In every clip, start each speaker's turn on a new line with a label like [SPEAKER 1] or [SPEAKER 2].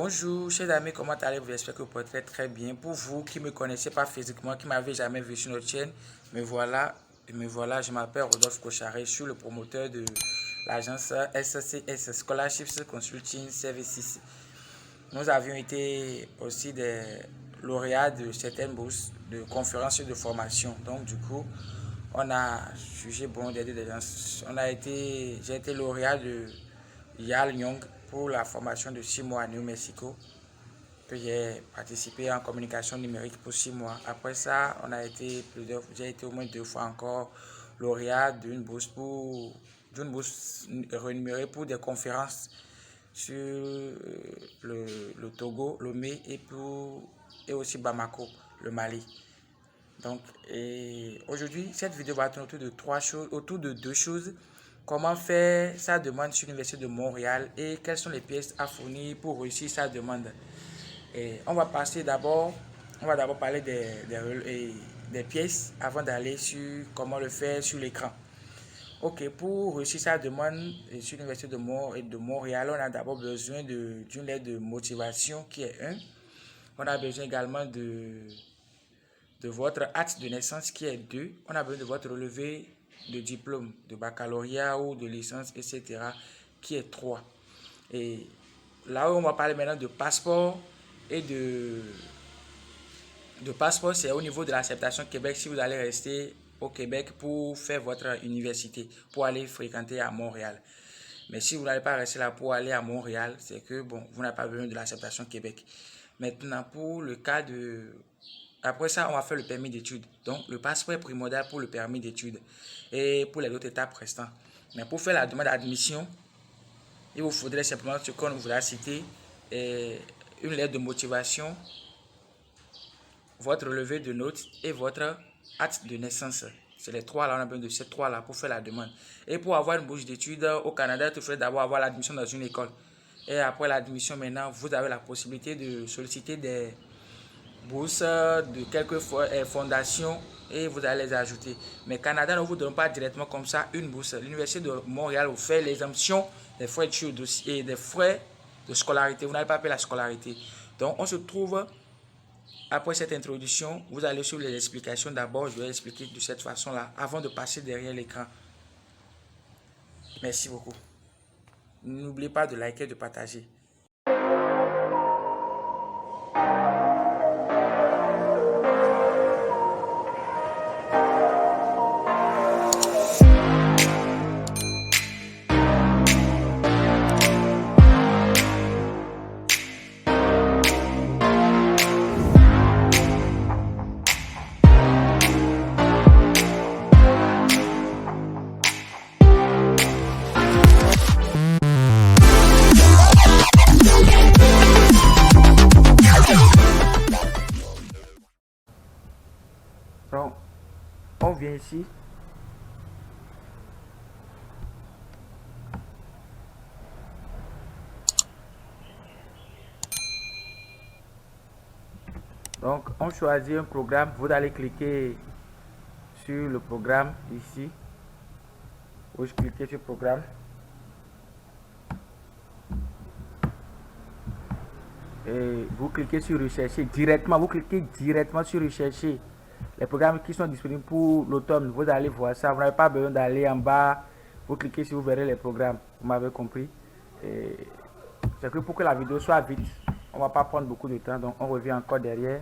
[SPEAKER 1] Bonjour chers amis, comment allez-vous? J'espère que vous portez très bien. Pour vous qui ne me connaissez pas physiquement, qui ne m'avez jamais vu sur notre chaîne, me voilà, je m'appelle Rodolphe Cocharet, je suis le promoteur de l'agence SCS Scholarships Consulting Services. Nous avions été aussi des lauréats de certaines bourses de conférences et de formation. Donc du coup, on a jugé bon d'aider des gens. J'ai été lauréat de Yale Young pour la formation de 6 mois à New Mexico, que j'ai participé en communication numérique pour 6 mois. Après ça, j'ai été au moins 2 fois encore lauréat d'une bourse rémunérée pour des conférences sur le Togo, Lomé et aussi Bamako, le Mali. Donc, aujourd'hui, cette vidéo va tourner autour de deux choses. Comment faire sa demande sur l'Université de Montréal et quelles sont les pièces à fournir pour réussir sa demande. Et on va d'abord parler des pièces avant d'aller sur comment le faire sur l'écran. Ok, pour réussir sa demande sur l'Université de Montréal, on a d'abord besoin d'une lettre de motivation qui est 1. On a besoin également de votre acte de naissance qui est 2. On a besoin de votre relevé de diplôme de baccalauréat ou de licence, etc. qui est 3. Et là où on va parler maintenant de passeport et de passeport, c'est au niveau de l'acceptation Québec si vous allez rester au Québec pour faire votre université, pour aller fréquenter à Montréal. Mais si vous n'allez pas rester là pour aller à Montréal, c'est que bon, vous n'avez pas besoin de l'acceptation Québec. Maintenant, pour le cas de... Après ça, on va faire le permis d'études. Donc, le passeport est primordial pour le permis d'études et pour les autres étapes restantes. Mais pour faire la demande d'admission, il vous faudrait simplement ce qu'on vous a cité, une lettre de motivation, votre relevé de notes et votre acte de naissance. C'est les trois là, on a besoin de ces trois là pour faire la demande. Et pour avoir une bourse d'études au Canada, il faut d'abord avoir l'admission dans une école. Et après l'admission, maintenant, vous avez la possibilité de solliciter des bourses de quelques fondations et vous allez les ajouter. Mais Canada ne vous donne pas directement comme ça une bourse. L'Université de Montréal vous fait l'exemption des frais de dossier et des frais de scolarité. Vous n'avez pas payé la scolarité. Donc, on se trouve, après cette introduction, vous allez sur les explications. D'abord, je vais expliquer de cette façon-là avant de passer derrière l'écran. Merci beaucoup. N'oubliez pas de liker et de partager. Donc, on vient ici. Donc, on choisit un programme. Vous allez cliquer sur le programme ici. Vous cliquez sur programme. Et vous cliquez sur rechercher directement. Vous cliquez directement sur rechercher les programmes qui sont disponibles pour l'automne. Vous allez voir ça. Vous n'avez pas besoin d'aller en bas. Vous cliquez si vous verrez les programmes. Vous m'avez compris. C'est que pour que la vidéo soit vite, on ne va pas prendre beaucoup de temps. Donc on revient encore derrière.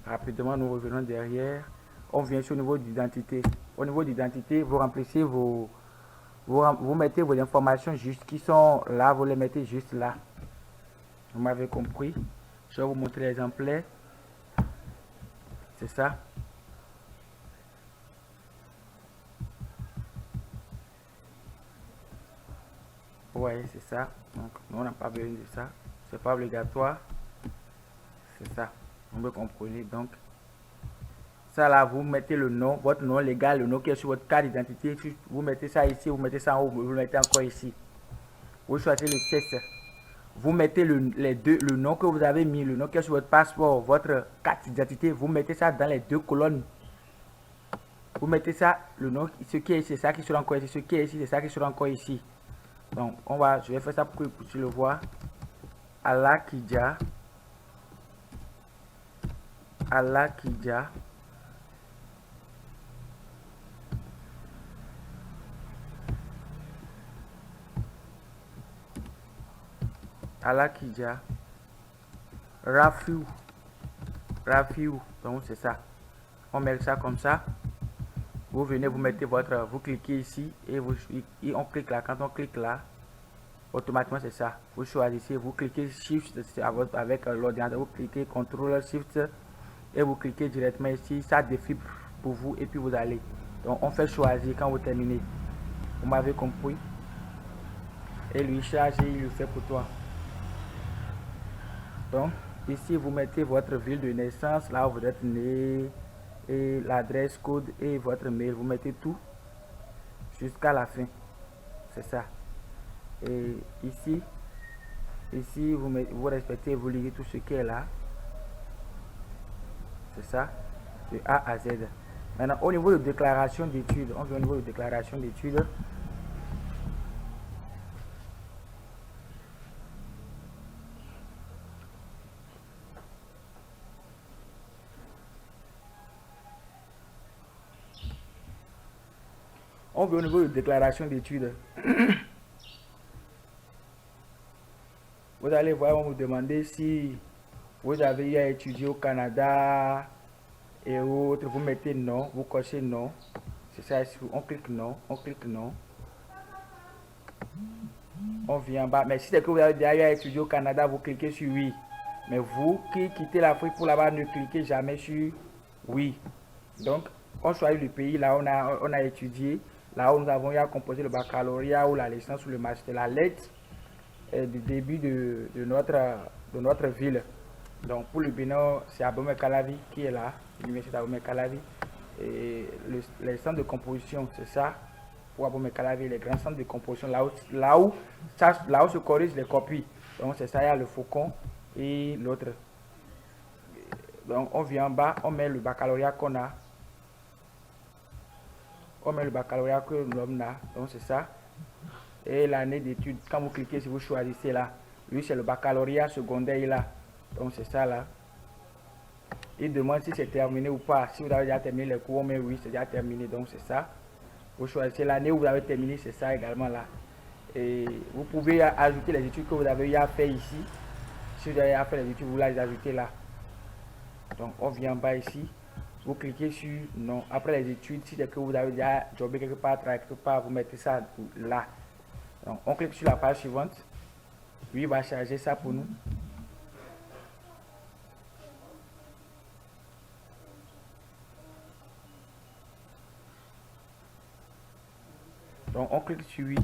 [SPEAKER 1] Rapidement, nous revenons derrière. On vient sur le niveau d'identité. Au niveau d'identité, vous remplissez vous mettez vos informations juste qui sont là. Vous les mettez juste là. Vous m'avez compris. Je vais vous montrer l'exemplaire. C'est ça. Ouais, c'est ça. Donc, nous, on n'a pas besoin de ça. C'est pas obligatoire. C'est ça. Vous me comprenez. Donc, ça là, vous mettez le nom, votre nom légal, le nom qui est sur votre carte d'identité. Vous mettez ça ici, vous mettez ça en haut, vous le mettez encore ici. Vous choisissez le sexe. Vous mettez le nom que vous avez mis, le nom qui est sur votre passeport, votre carte d'identité, vous mettez ça dans les deux colonnes. Vous mettez ça, le nom, ce qui est ici, c'est ça qui sera encore ici, ce qui est ici, c'est ça qui sera encore ici. Donc, je vais faire ça pour que vous puissiez le voir. Alakija. Alakija. Alakija. Rafiu. Rafiu. Donc c'est ça. On met ça comme ça. Vous venez, vous mettez votre, vous cliquez ici et on clique là. Quand on clique là, automatiquement c'est ça. Vous choisissez, vous cliquez Shift avec l'ordinateur, vous cliquez CTRL Shift et vous cliquez directement ici. Ça défile pour vous et puis vous allez. Donc on fait choisir quand vous terminez. Vous m'avez compris. Et lui charge et il le fait pour toi. Donc ici vous mettez votre ville de naissance, là où vous êtes né, et l'adresse code et votre mail. Vous mettez tout jusqu'à la fin. C'est ça. Et ici vous respectez, vous lisez tout ce qui est là. C'est ça. De A à Z. Maintenant au niveau de déclaration d'études, on vient au niveau de déclaration d'études. On veut au niveau de déclaration d'études. Vous allez voir, on vous demander si vous avez eu à étudier au Canada et autres. Vous mettez non, vous cochez non. C'est ça, on clique non, on clique non. On vient en bas. Mais si c'est que vous avez déjà eu à étudier au Canada, vous cliquez sur oui. Mais vous qui quittez l'Afrique pour là-bas, ne cliquez jamais sur oui. Donc, on choisit le pays là où on a étudié. Là où nous avons eu à composer le baccalauréat ou la licence ou le master, la lettre du début de notre ville. Donc pour le Bénin, c'est Abomey Calavi qui est là, l'université d'Abomey Calavi. Et les centres de composition, c'est ça, pour Abomey Calavi, les grands centres de composition, là où se corrigent les copies. Donc c'est ça, il y a le Faucon et l'autre. Donc on vient en bas, on met le baccalauréat qu'on a. On met le baccalauréat que l'homme a, donc c'est ça. Et l'année d'études, quand vous cliquez, si vous choisissez là, lui c'est le baccalauréat secondaire là, donc c'est ça là. Il demande si c'est terminé ou pas. Si vous avez déjà terminé les cours, on met oui, c'est déjà terminé, donc c'est ça. Vous choisissez l'année où vous avez terminé, c'est ça également là. Et vous pouvez ajouter les études que vous avez eu à faire ici. Si vous avez à faire les études, vous les ajoutez là. Donc on vient en bas ici. Vous cliquez sur non. Après les études, si c'est que vous avez déjà jobé quelque part, travaillé quelque part, vous mettez ça là. Donc, on clique sur la page suivante. Lui, il va charger ça pour nous. Donc, on clique sur oui.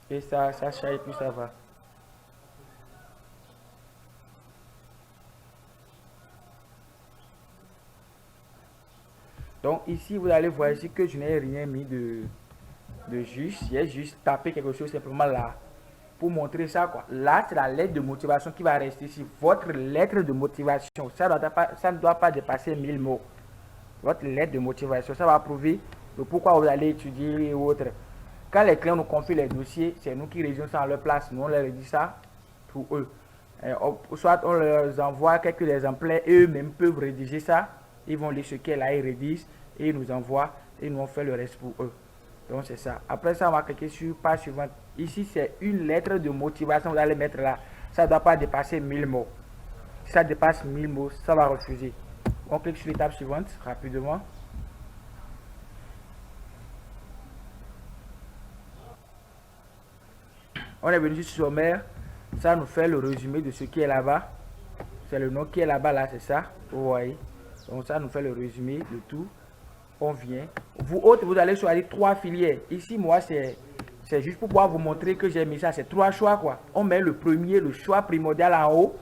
[SPEAKER 1] Et ça charge et puis ça va. Donc ici, vous allez voir ici que je n'ai rien mis de juste. J'ai juste tapé quelque chose simplement là pour montrer ça quoi. Là, c'est la lettre de motivation qui va rester ici. Votre lettre de motivation, ça ne doit pas dépasser 1000 mots. Votre lettre de motivation, ça va prouver le pourquoi vous allez étudier et autres. Quand les clients nous confient les dossiers, c'est nous qui rédigeons ça à leur place. Nous, on leur rédige ça pour eux. Soit on leur envoie quelques exemplaires et eux-mêmes peuvent rédiger ça. Ils vont lire ce qu'elle là, ils rédigent et ils nous envoient et nous on fait le reste pour eux. Donc c'est ça. Après ça, on va cliquer sur page suivante. Ici, c'est une lettre de motivation. Vous allez mettre là. Ça ne doit pas dépasser 1000 mots. Si ça dépasse 1000 mots, ça va refuser. On clique sur l'étape suivante rapidement. On est venu sur sommaire. Ça nous fait le résumé de ce qui est là-bas. C'est le nom qui est là-bas, là, c'est ça. Vous voyez. Donc ça nous fait le résumé de tout. On vient. Vous autres, vous allez choisir 3 filières. Ici, moi, c'est juste pour pouvoir vous montrer que j'ai mis ça. C'est 3 choix, quoi. On met le premier, le choix primordial en haut,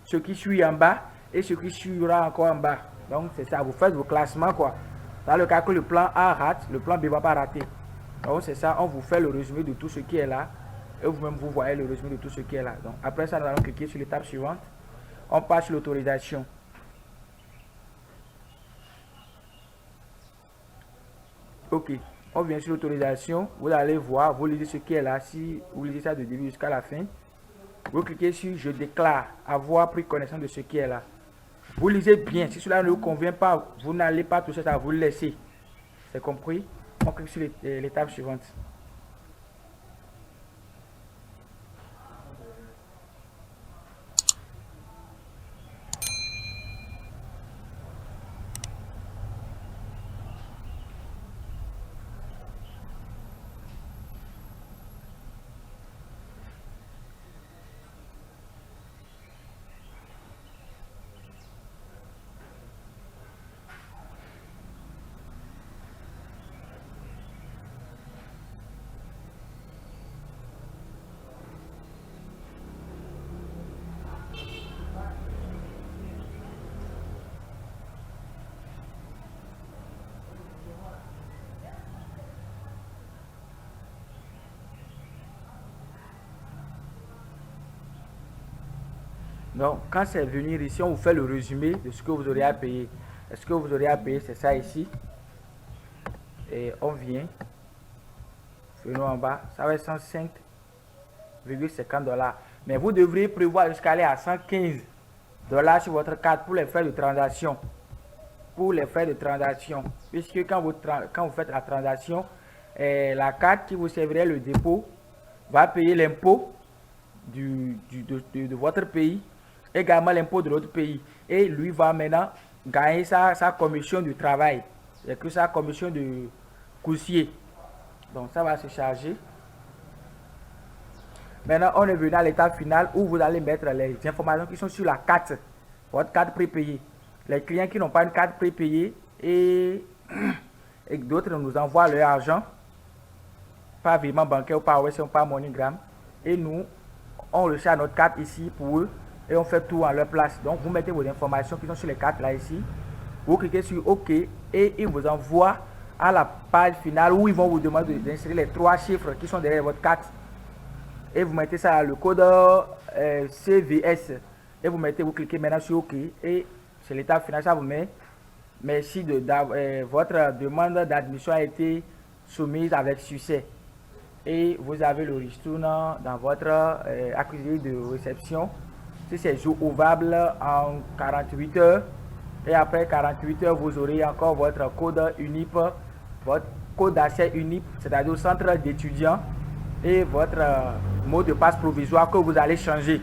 [SPEAKER 1] ce qui suit en bas et ce qui suivra encore en bas. Donc c'est ça. Vous faites vos classements, quoi. Dans le cas que le plan A rate, le plan B ne va pas rater. Donc c'est ça. On vous fait le résumé de tout ce qui est là. Et vous-même, vous voyez le résumé de tout ce qui est là. Donc après ça, nous allons cliquer sur l'étape suivante. On passe sur l'autorisation. Ok.
[SPEAKER 2] On vient sur l'autorisation, vous allez voir, vous lisez ce qui est là. Si vous lisez ça de début jusqu'à la fin, vous cliquez sur je déclare avoir pris connaissance de ce qui est là. Vous lisez bien. Si cela ne vous convient pas, vous n'allez pas toucher ça, vous le laissez. C'est compris? On clique sur l'étape suivante. Donc, quand c'est venir ici, on vous fait le résumé de ce que vous aurez à payer. Est-ce que vous aurez à payer? C'est ça ici. Et on vient. Venons en bas. Ça va être 105,50 $. Mais vous devriez prévoir jusqu'à aller à 115 $ sur votre carte pour les frais de transaction. Pour les frais de transaction. Puisque quand vous faites la transaction, la carte qui vous servirait le dépôt va payer l'impôt de votre pays, également l'impôt de l'autre pays, et lui va maintenant gagner sa commission du travail, et que sa commission de coursier. Donc ça va se charger. Maintenant on est venu à l'étape finale où vous allez mettre les informations qui sont sur la carte, votre carte prépayée. Les clients qui n'ont pas une carte prépayée et d'autres nous envoient leur argent par virement bancaire ou par Western ou par MoneyGram, et nous on le charge notre carte ici pour eux et on fait tout en leur place. Donc vous mettez vos informations qui sont sur les cartes là ici, vous cliquez sur OK et ils vous envoient à la page finale où ils vont vous demander d'insérer les 3 chiffres qui sont derrière votre carte, et vous mettez ça le code CVS et vous cliquez maintenant sur OK et c'est l'étape finale. Ça vous met merci votre demande d'admission a été soumise avec succès. Et vous avez le ristourne dans votre accusé de réception. Si c'est jour ouvrable en 48 heures, et après 48 heures, vous aurez encore votre code UNIP, votre code d'accès UNIP, c'est-à-dire au centre d'étudiants, et votre mot de passe provisoire que vous allez changer.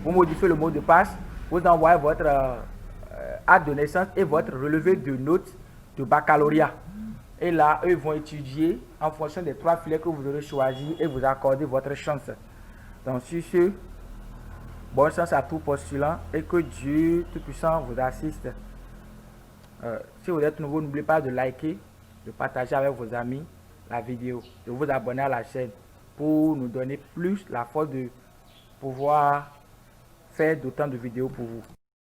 [SPEAKER 2] Vous modifiez le mot de passe, vous envoyez votre acte de naissance et votre relevé de notes de baccalauréat. Et là, eux vont étudier en fonction des 3 filets que vous aurez choisis et vous accorder votre chance. Donc, sur ce, bonne chance à tout postulant et que Dieu Tout-Puissant vous assiste. Si vous êtes nouveau, n'oubliez pas de liker, de partager avec vos amis la vidéo, de vous abonner à la chaîne pour nous donner plus la force de pouvoir faire d'autant de vidéos pour vous.